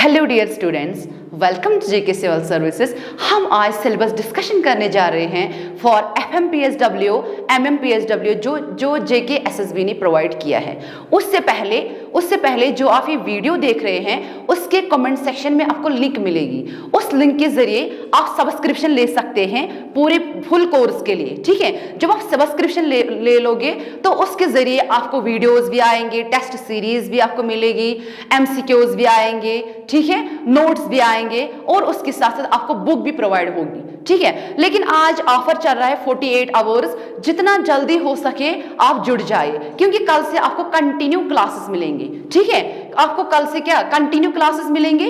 Hello dear students, welcome to JK civil services. हम आज syllabus discussion करने जा रहे हैं फॉर FMPSW, MMPSW जो जेके एसएसबी ने प्रोवाइड किया है। उससे पहले जो आप ये वीडियो देख रहे हैं उसके कमेंट सेक्शन में आपको लिंक मिलेगी। उस लिंक के जरिए आप सब्सक्रिप्शन ले सकते हैं पूरे फुल कोर्स के लिए। ठीक है, जब आप सब्सक्रिप्शन ले लोगे तो उसके जरिए आपको वीडियोस भी आएंगे, टेस्ट सीरीज भी आपको मिलेगी, MCQs भी आएंगे, ठीक है, नोट्स भी आएंगे और उसके साथ साथ आपको बुक भी प्रोवाइड होगी। ठीक है, लेकिन आज ऑफर चल रहा है 48 आवर्स। जितना जल्दी हो सके आप जुड़ जाइए, क्योंकि कल से आपको कंटिन्यू क्लासेस मिलेंगे। ठीक है, आपको कल से क्या कंटिन्यू क्लासेस मिलेंगे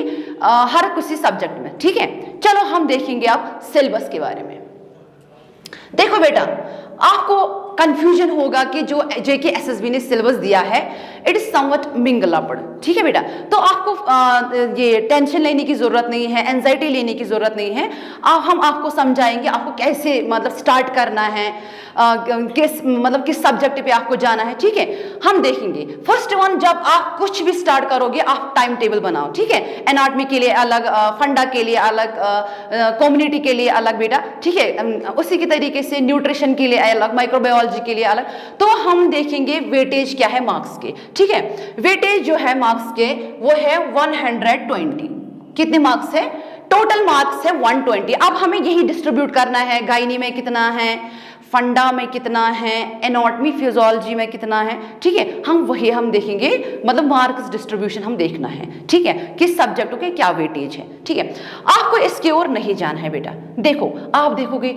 हर किसी सब्जेक्ट में। ठीक है, चलो हम देखेंगे अब सिलेबस के बारे में। देखो बेटा, आपको कंफ्यूजन होगा कि जो जेके एसएसबी ने सिलेबस दिया है इट इज समवट मिंगलापड़। ठीक है बेटा, तो आपको ये टेंशन लेने की जरूरत नहीं है, एंजाइटी लेने की जरूरत नहीं है। हम आपको समझाएंगे आपको कैसे मतलब स्टार्ट करना है, किस सब्जेक्ट पे आपको जाना है। ठीक है, हम देखेंगे फर्स्ट वन, जब आप कुछ भी स्टार्ट करोगे आप टाइम टेबल बनाओ। ठीक है, एनाटॉमी के लिए अलग, फंडा के लिए अलग, कम्युनिटी के लिए अलग बेटा। ठीक है, उसी के तरीके से न्यूट्रिशन के लिए अलग, माइक्रोबायोलॉजी के लिए अलग। तो हम देखेंगे वेटेज क्या है मार्क्स के। ठीक है, वेटेज जो है मार्क्स के वो है 120। कितने मार्क्स है? टोटल मार्क्स है 120। अब हमें यही डिस्ट्रीब्यूट करना है, गायनी में कितना है, फंडा में कितना है, एनाटॉमी फिजियोलॉजी में कितना है। ठीक है, हम देखेंगे, मतलब मार्क्स डिस्ट्रीब्यूशन हम देखना है। ठीक है, किस सब्जेक्टों के क्या वेटेज है। ठीक है, आपको इसकी ओर नहीं जाना है बेटा। देखो, आप देखोगे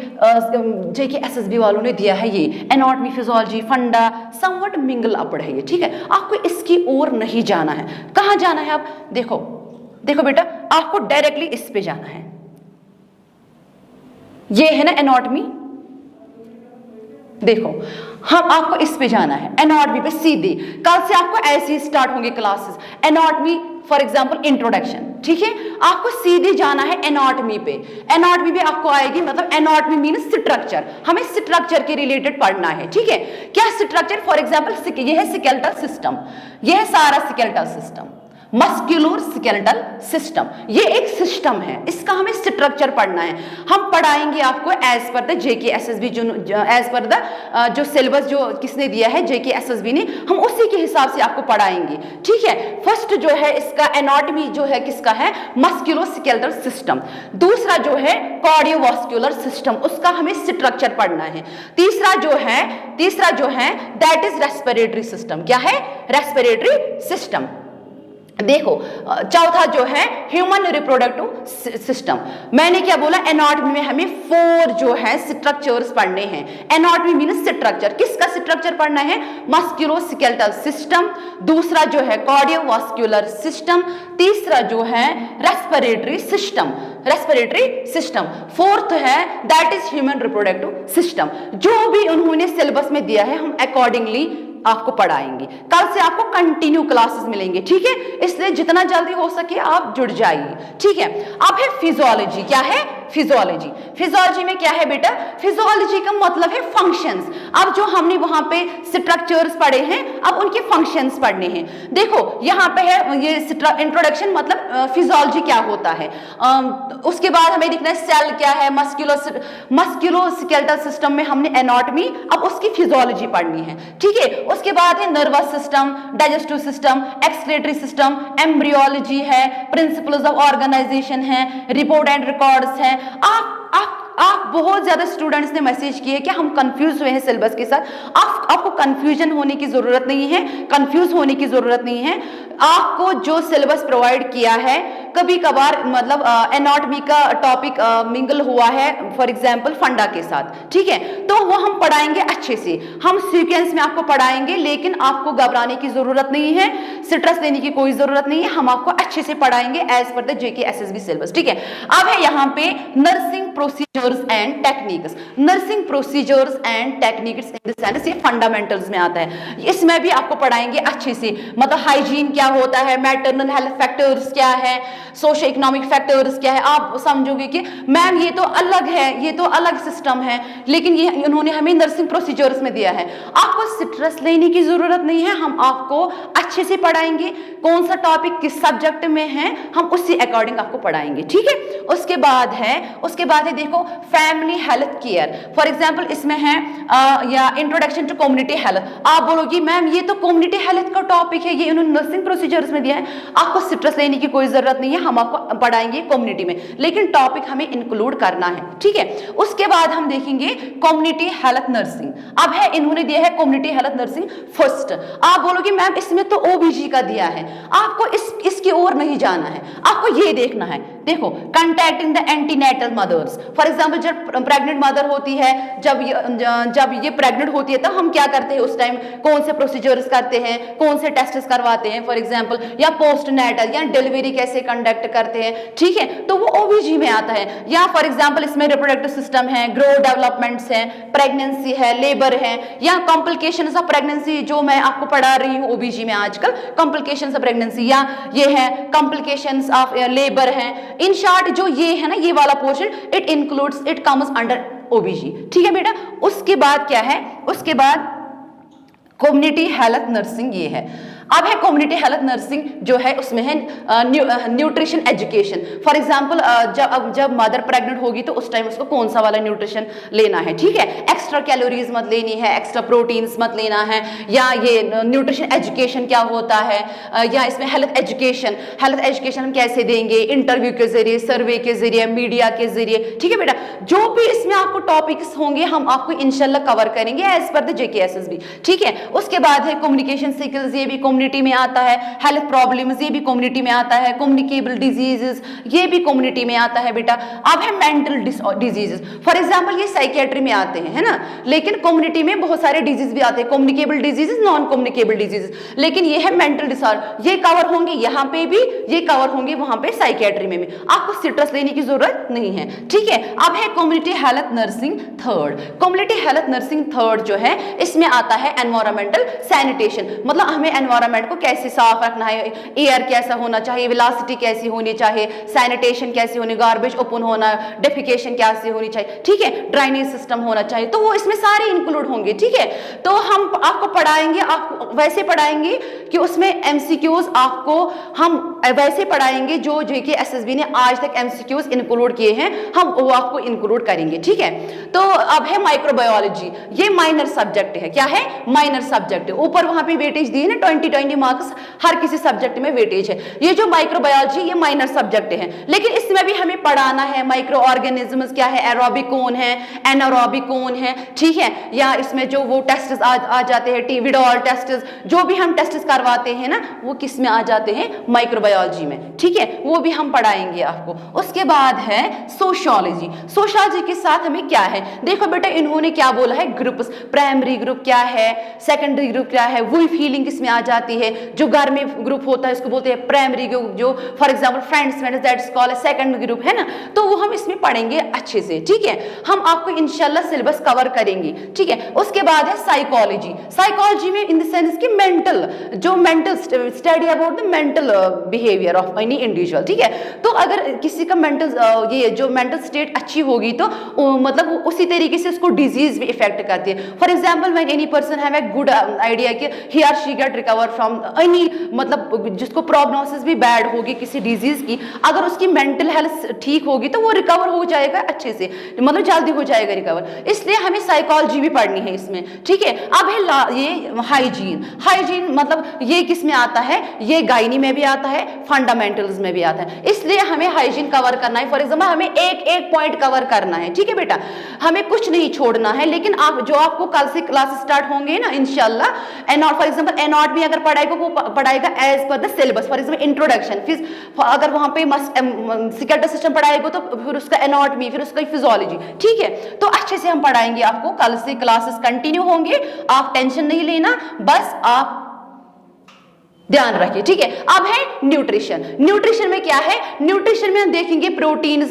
जेके एसएसबी वालों ने दिया है ये एनाटॉमी फिजियोलॉजी फंडा समवट मिंगल अपड़ है ये। ठीक है, आपको इसकी ओर नहीं जाना है। कहाँ जाना है? आप देखो बेटा, आपको डायरेक्टली इस पे जाना है। ये है ना एनाटॉमी, देखो हम आपको इस पे जाना है एनाटॉमी पे सीधे। कल से आपको ऐसे ही स्टार्ट होंगे classes. Anatomy for example introduction. ठीक है, आपको सीधे जाना है एनाटॉमी पे। एनाटॉमी पे आपको आएगी, मतलब एनाटॉमी मींस स्ट्रक्चर। हमें स्ट्रक्चर के रिलेटेड पढ़ना है। ठीक है, क्या स्ट्रक्चर? फॉर एग्जांपल ये है स्केलेटल सिस्टम, ये है सारा skeletal system, muscular skeletal system. ये एक सिस्टम है, इसका हमें स्ट्रक्चर पढ़ना है। हम पढ़ाएंगे आपको as per the JK SSB, as per the जो सिलेबस जो किसने दिया है जेके एसएसबी ने, हम उसी के हिसाब से आपको पढ़ाएंगे। ठीक है, फर्स्ट जो है इसका एनाटॉमी जो है किसका है? Muscular skeletal system. दूसरा जो है कार्डियोवास्कुलर सिस्टम, उसका हमें स्ट्रक्चर पढ़ना है। तीसरा जो है दैट इज रेस्पिरेटरी सिस्टम। क्या है? Respiratory system. देखो, चौथा जो है ह्यूमन रिप्रोडक्टिव सिस्टम। मैंने क्या बोला? एनाटॉमी में हमें 4 जो है स्ट्रक्चर्स पढ़ने हैं। Anatomy means structure. किसका स्ट्रक्चर पढ़ना है? Musculoskeletal system. दूसरा जो है कार्डियोवास्कुलर सिस्टम। तीसरा जो है रेस्पिरेटरी सिस्टम। फोर्थ है that is human reproductive system. जो भी उन्होंने सिलेबस में दिया है हम अकॉर्डिंगली आपको पढ़ाएंगे। कल से आपको कंटिन्यू क्लासेस मिलेंगे। ठीक है, इसलिए जितना जल्दी हो सके आप जुड़ जाइए। ठीक है, अब है फिजियोलॉजी। क्या है? फिजियोलॉजी में क्या है बेटा? फिजियोलॉजी का मतलब है फंक्शंस। अब जो हमने वहां पे स्ट्रक्चर्स पढ़े हैं, अब उनके फंक्शंस पढ़ने हैं। देखो यहाँ पे है ये इंट्रोडक्शन, मतलब फिजियोलॉजी क्या होता है। उसके बाद हमें लिखना है सेल क्या है, मस्कुलोस्केलेटल सिस्टम में हमने एनाटॉमी, अब उसकी फिजियोलॉजी पढ़नी है। ठीक है, उसके बाद है nervous system, digestive system, excretory system, embryology है, प्रिंसिपल्स ऑफ ऑर्गेनाइजेशन है, रिपोर्ट एंड रिकॉर्ड्स है। आप बहुत ज्यादा स्टूडेंट्स ने मैसेज किए कि हम कंफ्यूज हुए हैं सिलेबस के साथ। आपको कंफ्यूजन होने की जरूरत नहीं है, कंफ्यूज होने की जरूरत नहीं है। आपको जो सिलेबस प्रोवाइड किया है, कभी कभार मतलब एनाटॉमी का टॉपिक मिंगल हुआ है फॉर एग्जांपल फंडा के साथ। ठीक है, तो वो हम पढ़ाएंगे अच्छे से, हम सीक्वेंस में आपको पढ़ाएंगे, लेकिन आपको घबराने की जरूरत नहीं है, स्ट्रेस लेने की कोई जरूरत नहीं है। हम आपको अच्छे से पढ़ाएंगे as per the JK SSB syllabus. ठीक है, अब है यहाँ पे nursing procedures and techniques. Nursing procedures and techniques in the sense ये फंडामेंटल्स में आता है। इसमें भी आपको पढ़ाएंगे अच्छे से, मतलब हाइजीन क्या होता है, मैटरनल हेल्थ फैक्टर्स क्या है, सोशो इकोनॉमिक फैक्टर्स क्या है, आप समझोगे कि मैम ये तो अलग है, ये तो अलग सिस्टम है, लेकिन ये उन्होंने हमें नर्सिंग प्रोसीजर्स में दिया है। आपको स्ट्रेस लेने की जरूरत नहीं है, हम आपको अच्छे से पढ़ाएंगे, कौन सा टॉपिक किस सब्जेक्ट में है हम उसी अकॉर्डिंग आपको पढ़ाएंगे, ठीक है। उसके बाद है देखो family health care, for example इसमें है या इंट्रोडक्शन टू कम्युनिटी हेल्थ। आप बोलोगी मैम ये तो कम्युनिटी हेल्थ का टॉपिक है, ये उन्होंने नर्सिंग प्रोसीजर्स में दिया है, आपको स्ट्रेस लेने की कोई जरूरत नहीं है, हम आपको पढ़ाएंगे कम्युनिटी में, लेकिन टॉपिक हमें इंक्लूड करना है, ठीक है। उसके बाद हम देखेंगे कम्युनिटी हेल्थ नर्सिंग। अब है इन्होंने दिया है कम्युनिटी हेल्थ नर्सिंग फर्स्ट। आप बोलोगे मैम इसमें तो ओबीजी का दिया है, आपको इसकी ओर नहीं जाना है, आपको ये देखना है। देखो contacting the antenatal mothers, for example जब प्रेग्नेंट मदर होती है, जब ये प्रेग्नेंट होती है तो हम क्या करते हैं, उस टाइम कौन से प्रोसीजर्स करते हैं, कौन से टेस्ट्स करवाते हैं, फॉर एग्जांपल या पोस्टनेटल या डिलीवरी कैसे कंडक्ट करते हैं, ठीक है, तो वो ओबीजी में आता है। या फॉर एग्जांपल इसमें रिप्रोडक्टिव सिस्टम है, ग्रोथ डेवलपमेंट्स है, प्रेगनेंसी है, लेबर है, या कॉम्प्लिकेशंस ऑफ प्रेगनेंसी जो मैं आपको पढ़ा रही हूँ ओबीजी में आजकल, कॉम्प्लिकेशंस ऑफ प्रेगनेंसी, या ये है कॉम्प्लिकेशंस ऑफ लेबर है। इन शॉर्ट जो ये है ना, ये वाला portion it includes, it comes under ओबीजी, ठीक है बेटा। उसके बाद क्या है, उसके बाद कम्युनिटी हेल्थ नर्सिंग ये है। अब है कम्युनिटी हेल्थ नर्सिंग जो है उसमें है न्यूट्रिशन एजुकेशन। फॉर एग्जांपल जब मदर प्रेग्नेंट होगी तो उस टाइम उसको कौन सा वाला न्यूट्रिशन लेना है, ठीक है, एक्स्ट्रा कैलोरीज मत लेनी है, एक्स्ट्रा प्रोटीन्स मत लेना है, या ये न्यूट्रिशन एजुकेशन क्या होता है, या इसमें हेल्थ एजुकेशन हम कैसे देंगे, इंटरव्यू के जरिए, सर्वे के जरिए, मीडिया के जरिए, ठीक है बेटा। जो भी इसमें आपको टॉपिक्स होंगे हम आपको इंशाल्लाह कवर करेंगे एज पर द JKSSB, ठीक है। उसके बाद है कम्युनिकेशन स्किल्स, ये भी कम्युनिटी में आता है, हेल्थ प्रॉब्लम्स ये भी कम्युनिटी में आता है, कम्युनिकेबल डिजीजेस ये भी कम्युनिटी में आता है बेटा। अब है मेंटल डिजीजेस, फॉर एग्जांपल ये साइकियाट्री में आते हैं, है ना, लेकिन कम्युनिटी में बहुत सारे डिजीज भी आते हैं, communicable diseases, non communicable diseases, लेकिन ये है मेंटल डिसऑर्डर, ये कवर होंगे यहाँ पे भी, ये कवर होंगे वहां पे साइकियाट्री में भी, आपको स्ट्रेस लेने की जरूरत नहीं है, ठीक है। अब है community health nursing third. Community health nursing third जो है इसमें आता है एनवायरमेंटल सैनिटेशन, मतलब हमें एनवायरमेंट को कैसे साफ रखना है, एयर कैसा होना चाहिए, वेलोसिटी कैसी होनी चाहिए, सैनिटेशन कैसी होनी, गार्बेज ओपन होना, डेफिकेशन कैसी होनी चाहिए, ठीक है, ड्राइनेज सिस्टम होना चाहिए, तो वो इसमें सारे इंक्लूड होंगे, ठीक है। तो हम आपको पढ़ाएंगे, आपको वैसे पढ़ाएंगे कि उसमें एमसीक्यूज आपको हम वैसे पढ़ाएंगे जो JKSSB ने आज तक एमसीक्यूज इंक्लूड किए हैं, हम वो आपको इंक्लूड करेंगे, ठीक है। तो अब है माइक्रोबायोलॉजी, ये माइनर सब्जेक्ट है, क्या है, माइनर सब्जेक्ट है, ऊपर वहां पे वेटेज दी है ना 20 मार्क्स, हर किसी सब्जेक्ट में वेटेज है। ये जो माइक्रोबायोलॉजी ये माइनर सब्जेक्ट है, लेकिन इसमें भी हमें पढ़ाना है माइक्रो ऑर्गेनिजम्स क्या है, एरोबिक कौन है, एनारोबिक कौन है, ठीक है, या इसमें जो वो टेस्ट आ जाते हैं, विडॉल टेस्ट, जो भी हम टेस्ट करवाते हैं ना वो किस में आ जाते हैं, माइक्रोबायोलॉजी में, ठीक है, वो भी हम पढ़ाएंगे आपको। उसके बाद है सोशियोलॉजी। सोशियोलॉजी के साथ हमें क्या है, देखो बेटा इन्होंने क्या बोला है, ग्रुप्स, प्राइमरी ग्रुप क्या है, सेकेंडरी ग्रुप क्या है, वही फीलिंग इसमें आ जाती है, जो घर में ग्रुप होता है उसको बोलते हैं प्राइमरी ग्रुप, जो for example friends that's called second group, है ना, तो वो हम इसमें पढ़ेंगे अच्छे से, ठीक है, हम आपको इंशाल्लाह सिलेबस कवर करेंगे, ठीक है। उसके बाद है साइकोलॉजी। साइकोलॉजी में इन द सेंस की mental study about the mental behaviour of any individual, ठीक है। तो अगर किसी का ये जो मेंटल स्टेट अच्छी होगी तो मतलब उसी तरीके से उसको डिजीज भी इफेक्ट करती है। For example when any person have a good idea कि he or she get recover from any, मतलब जिसको प्रोग्नोसिस भी बैड होगी किसी डिजीज की, अगर उसकी मेंटल हेल्थ ठीक होगी तो वो रिकवर हो जाएगा अच्छे से, मतलब जल्दी हो जाएगा रिकवर, इसलिए हमें साइकोलॉजी भी पढ़नी है इसमें, ठीक है। अब है ये हाइजीन मतलब ये किस में आता है, ये गायनी में भी आता है, फंडामेंटल्स में भी आता है, इसलिए हमें हाइजीन कवर करना है। फॉर एग्जांपल हमें एक पॉइंट कवर करना है, ठीक है बेटा, हमें कुछ नहीं छोड़ना है, लेकिन आप जो आपको कल से क्लास स्टार्ट होंगे ना इंशाल्लाह, फॉर एग्जांपल एनाटॉमी अगर पढ़ाएगा वो पढ़ाएगा as per the syllabus, for example introduction, फिर अगर वहां पे स्केलेटल सिस्टम पढ़ाएगा तो फिर उसका एनाटॉमी, फिर उसका फिजियोलॉजी, ठीक है। तो अच्छे से हम पढ़ाएंगे आपको, कल से क्लासेस कंटिन्यू होंगे, आप टेंशन नहीं लेना, बस आप ध्यान रखिए, ठीक है। अब है न्यूट्रिशन। न्यूट्रिशन में क्या है, न्यूट्रिशन में हम देखेंगे प्रोटीन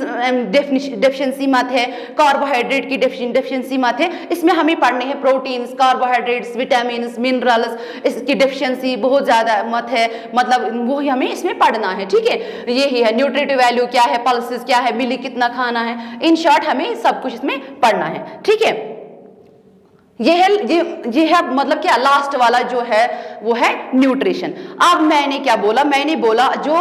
डेफिशिएंसी मत है, कार्बोहाइड्रेट की डेफिशिएंसी मत है। इसमें हमें पढ़ने हैं प्रोटीन्स, कार्बोहाइड्रेट्स, विटामिन, मिनरल्स, इसकी डेफिशिएंसी बहुत ज्यादा मत है, मतलब वो ही हमें इसमें पढ़ना है, ठीक है। यही है न्यूट्रिटिव वैल्यू क्या है, पल्सेस क्या है, मिली कितना खाना है, इन शॉर्ट हमें सब कुछ इसमें पढ़ना है, ठीक है। ये है मतलब क्या, लास्ट वाला जो है वो है न्यूट्रिशन। अब मैंने क्या बोला, मैंने बोला जो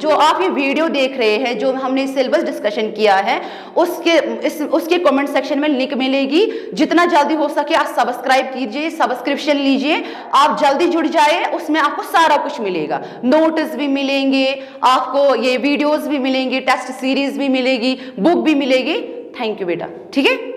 आप ये वीडियो देख रहे हैं, जो हमने सिलेबस डिस्कशन किया है, उसके कमेंट सेक्शन में लिंक मिलेगी। जितना जल्दी हो सके आप सब्सक्राइब कीजिए, सब्सक्रिप्शन लीजिए, आप जल्दी जुड़ जाए, उसमें आपको सारा कुछ मिलेगा, नोट्स भी मिलेंगे आपको, ये वीडियोस भी मिलेंगे, टेस्ट सीरीज भी मिलेगी, बुक भी मिलेगी। थैंक यू बेटा, ठीक है।